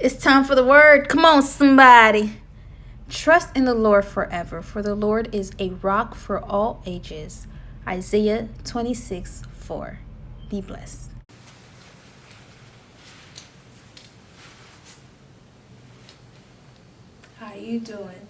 It's time for the word. Come on, somebody. Trust in the Lord forever, for the Lord is a rock for all ages. Isaiah 26:4. Be blessed. How you doing?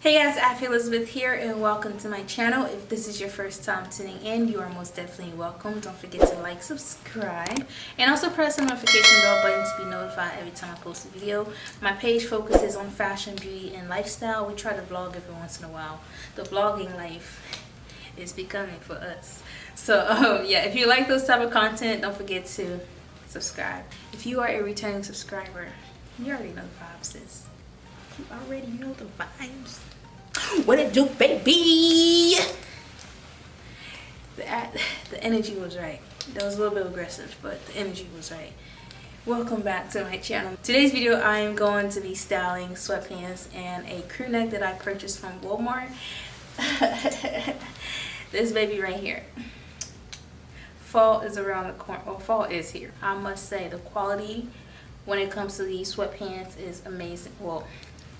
Hey guys, Afi Elizabeth here, and welcome to my channel. If this is your first time tuning in, you are most definitely welcome. Don't forget to like, subscribe, and also press the notification bell button to be notified every time I post a video. My page focuses on fashion, beauty, and lifestyle. We try to vlog every once in a while. The vlogging life is becoming for us. So yeah, if you like those type of content, don't forget to subscribe. If you are a returning subscriber, you already know the vibes, sis. You already know the vibes. What it do, baby? The energy was right. That was a little bit aggressive, but the energy was right. Welcome back to my channel. Today's video, I am going to be styling sweatpants and a crew neck that I purchased from Walmart. This baby right here. Fall is around the corner. Well, fall is here. I must say the quality when it comes to these sweatpants is amazing. Well,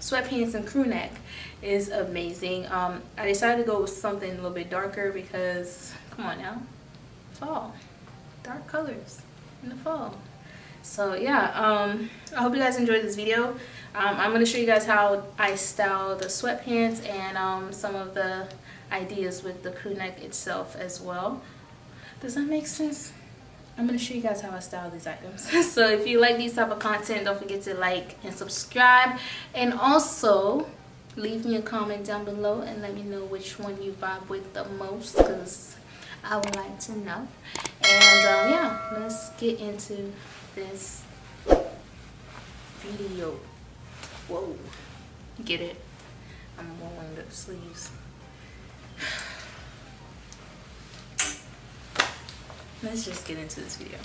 sweatpants and crew neck is amazing. I decided to go with something a little bit darker because, come on now, fall, dark colors in the fall. So yeah, I hope you guys enjoyed this video. I'm going to show you guys how I style the sweatpants and some of the ideas with the crew neck itself as well. Does that make sense? I'm going to show you guys how I style these items. So if you like these type of content, don't forget to like and subscribe. And also, leave me a comment down below and let me know which one you vibe with the most, because I would like to know. And yeah, let's get into this video. Whoa. Get it? I'm rolling the sleeves. Let's just get into this video.